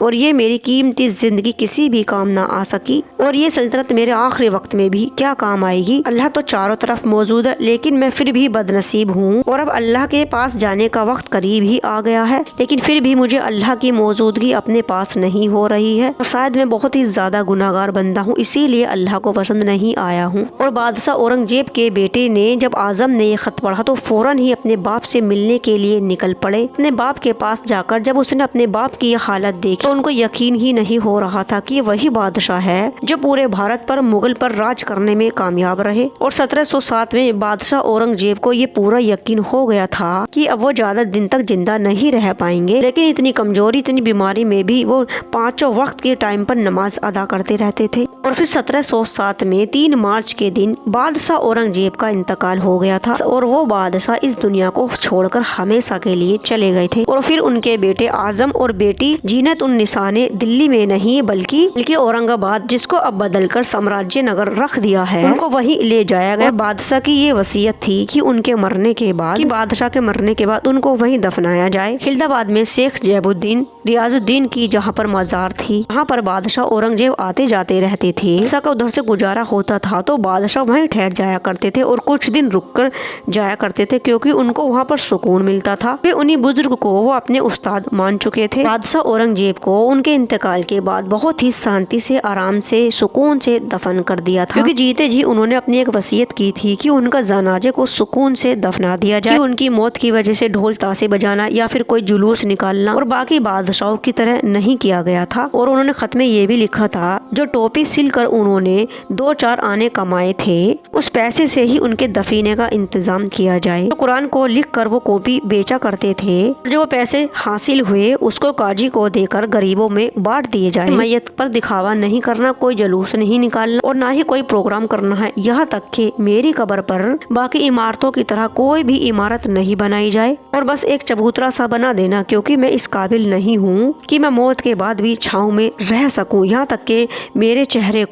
اور یہ میری قیمتی زندگی کسی بھی کام نہ آ سکی، اور یہ سلطنت میرے آخری وقت میں بھی کیا کام آئے گی۔ اللہ تو چاروں طرف موجود ہے، لیکن میں پھر بھی بد نصیب ہوں، اور اب اللہ کے پاس جانے کا وقت قریب ہی آ گیا ہے، لیکن پھر بھی مجھے اللہ کی موجودگی اپنے پاس نہیں ہو رہی ہے، اور شاید میں بہت ہی زیادہ گناہگار بندہ ہوں، اسی لیے اللہ کو پسند نہیں آیا ہوں۔ اور بادشاہ اورنگزیب کے بیٹے نے جب اعظم نے یہ خط پڑھا تو فوراً ہی اپنے باپ سے ملنے کے لیے نکل پڑے۔ اپنے باپ کے پاس جا کر جب اس نے اپنے باپ کی یہ حالت دیکھی تو ان کو یقین ہی نہیں ہو رہا تھا کہ یہ وہی بادشاہ ہے جو پورے بھارت پر مغل پر راج کرنے میں کامیاب رہے، اور 1707 میں بادشاہ اورنگزیب کو یہ پورا یقین ہو گیا تھا کہ اب وہ زیادہ دن تک زندہ نہیں رہ پائیں گے، لیکن اتنی کمزوری اتنی بیماری میں بھی وہ 5 وقت کے ٹائم پر نماز ادا کرتے رہتے تھے۔ اور پھر 1707 میں 3 مارچ کے دن بادشاہ اورنگزیب کا انتقال ہو گیا تھا، اور وہ بادشاہ اس دنیا کو چھوڑ کر ہمیشہ کے لیے چلے گئے تھے۔ اور پھر ان کے بیٹے اعظم اور بیٹی زینت النساء نے دلی میں نہیں بلکہ اورنگ آباد، جس کو اب بدل کر سامراجیہ نگر رکھ دیا ہے، ان کو وہیں لے جایا گیا۔ بادشاہ کی یہ وصیت تھی کہ ان کے مرنے کے بعد ان کو وہیں دفنایا جائے۔ خلد آباد میں شیخ جیب الدین ریاض الدین کی جہاں پر مزار تھی، وہاں پر بادشاہ اورنگزیب آتے جاتے رہتے تھے۔ ایسا کا ادھر سے گزارا ہوتا تھا تو بادشاہ وہیں ٹھہر جایا کرتے تھے اور کچھ دن رک کر جایا کرتے تھے، کیونکہ ان کو وہاں پر سکون ملتا تھا۔ انہی بزرگ کو وہ اپنے استاد مان چکے تھے۔ بادشاہ اورنگزیب کو ان کے انتقال کے بعد بہت ہی شانتی سے، آرام سے، سکون سے دفن کر دیا تھا، کیونکہ جیتے جی انہوں نے اپنی ایک وصیت کی تھی کہ ان کا جنازے کو سکون سے دفنا دیا جائے، کہ ان کی موت کی وجہ سے ڈھول تاشے بجانا یا پھر کوئی جلوس نکالنا اور باقی بادشاہوں کی طرح نہیں کیا گیا تھا۔ اور انہوں نے خط میں یہ بھی لکھا تھا جو ٹوپی سل کر انہوں نے 2-4 آنے کمائے تھے، اس پیسے سے ہی ان کے دفینے کا انتظام کیا جائے۔ قرآن کو لکھ کر وہ کاپی بیچا کرتے تھے، جو پیسے حاصل ہوئے اس کو قاضی کو دے کر غریبوں میں بانٹ دیے جائے۔ میت پر دکھاوا نہیں کرنا، کوئی جلوس نہیں نکالنا اور نہ ہی کوئی پروگرام کرنا ہے، یہاں تک کہ میری قبر پر باقی عمارتوں کی طرح کوئی بھی عمارت نہیں بنائی جائے، اور بس ایک چبوترا سا بنا دینا، کیونکہ میں اس قابل نہیں ہوں کہ میں موت کے بعد بھی چھاؤں میں رہ سکوں۔ یہاں تک کہ میرے چہرے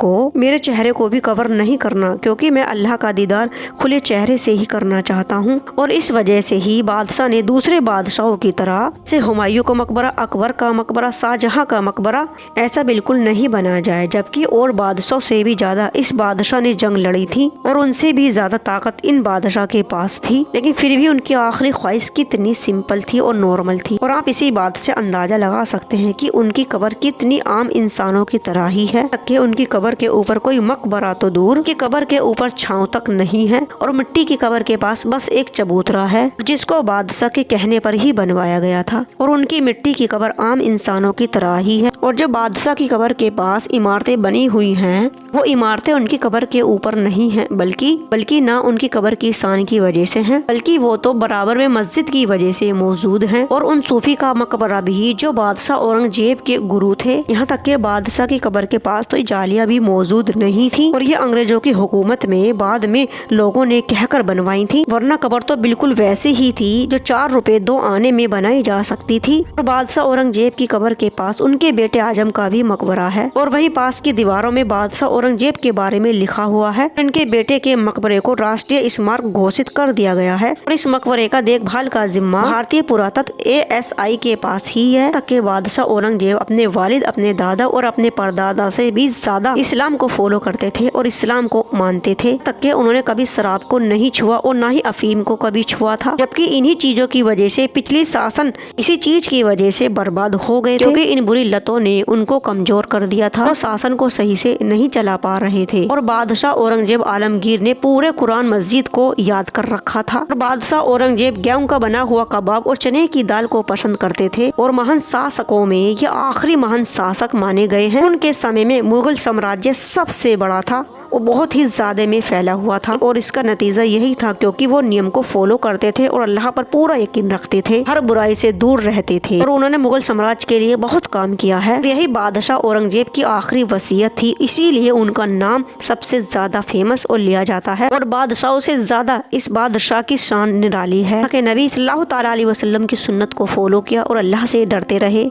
کو بھی کور نہیں کرنا، کیونکہ میں اللہ کا دیدار کھلے چہرے سے ہی کرنا چاہتا ہوں۔ اور اس وجہ سے ہی بادشاہ نے دوسرے بادشاہوں کی طرح سے ہمایوں کا مقبرہ، اکبر کا مقبرہ، شاہجہاں کا مقبرہ ایسا بالکل نہیں بنا جائے، جبکہ اور بادشاہوں سے بھی زیادہ اس بادشاہ نے جنگ لڑی تھی اور ان سے بھی زیادہ طاقت ان بادشاہ کے پاس تھی، لیکن پھر بھی ان کی آخری خواہش کتنی سمپل تھی اور نارمل تھی۔ اور آپ اسی بات سے اندازہ لگا سکتے ہیں کہ ان کی قبر کتنی عام انسانوں کی طرح ہی ہے، کہ ان کی قبر کے اوپر کوئی مقبرہ تو دور کی قبر کے اوپر چھاؤں تک نہیں ہے، اور مٹی کی قبر کے پاس بس ایک چبوترا ہے جس کو بادشاہ کے کہنے پر ہی بنوایا گیا تھا، اور ان کی مٹی کی قبر عام انسانوں کی طرح ہی ہے۔ اور جو بادشاہ کی قبر کے پاس عمارتیں بنی ہوئی ہیں، وہ عمارتیں ان کی قبر کے اوپر نہیں ہیں، بلکہ نہ ان کی قبر کی شان کی وجہ سے ہیں، بلکہ وہ تو برابر میں مسجد کی وجہ سے موجود ہیں۔ اور ان صوفی کا مقبرہ بھی جو بادشاہ اورنگزیب کے گرو تھے، یہاں تک کہ بادشاہ کی قبر کے پاس تو جالیاں بھی موجود نہیں تھی، اور یہ انگریزوں کی حکومت میں بعد میں لوگوں نے کہہ کر بنوائی تھی، ورنہ قبر تو بالکل ویسی ہی تھی جو 4 روپے 2 آنے میں بنائی جا سکتی تھی۔ اور بادشاہ اورنگزیب کی قبر کے پاس ان کے بیٹے اعظم کا بھی مقبرہ ہے، اور وہی پاس کی دیواروں میں بادشاہ اورنگزیب کے بارے میں لکھا ہوا ہے۔ ان کے بیٹے کے مقبرے کو راشٹریہ اسمارک گھوشت کر دیا گیا ہے، اور اس مقبرے کا دیکھ بھال کا ذمہ بھارتیہ پراتتو ASI کے پاس ہی ہے، تک کہ بادشاہ اورنگزیب اپنے والد، اپنے دادا اور اپنے پردادا سے بھی زیادہ اسلام کو فالو کرتے تھے اور اسلام کو مانتے تھے، تک کہ انہوں نے کبھی شراب کو نہیں چھوا اور نہ ہی افیم کو کبھی چھوا تھا، جبکہ انہی چیزوں کی وجہ سے پچھلی شاسن اسی چیز کی وجہ سے برباد ہو گئے، کیونکہ ان بری لتوں نے ان کو کمزور کر دیا تھا اور شاسن کو صحیح سے نہیں چلا پا رہے تھے۔ اور بادشاہ اورنگزیب عالمگیر نے پورے قرآن مجید کو یاد کر رکھا تھا، اور بادشاہ اورنگزیب گیہوں کا بنا ہوا کباب اور چنے کی دال کو پسند کرتے تھے، اور مہان شاسکوں میں یہ آخری مہان شاسک مانے گئے ہیں۔ ان کے سمے میں مغل سامراجیہ سب سے بڑا تھا، وہ بہت ہی زیادہ میں پھیلا ہوا تھا، اور اس کا نتیجہ یہی تھا کیونکہ وہ نیم کو فالو کرتے تھے اور اللہ پر پورا یقین رکھتے تھے، ہر برائی سے دور رہتے تھے، اور انہوں نے مغل سامراج کے لیے بہت کام کیا ہے۔ یہی بادشاہ اورنگزیب کی آخری وصیت تھی، اسی لیے ان کا نام سب سے زیادہ فیمس اور لیا جاتا ہے، اور بادشاہوں سے زیادہ اس بادشاہ کی شان نرالی ہے کہ نبی صلی اللہ تعالی علیہ وسلم کی سنت کو فالو کیا اور اللہ سے ڈرتے رہے،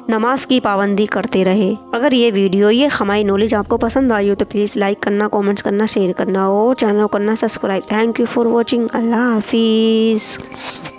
نماز کی پابندی کرتے رہے۔ اگر یہ ویڈیو، یہ ہماری نالج آپ کو پسند آئی ہو تو پلیز لائک کرنا، کامنٹس کرنا، شیئر کرنا اور چینل کو کرنا subscribe. Thank you for watching. اللہ حافظ۔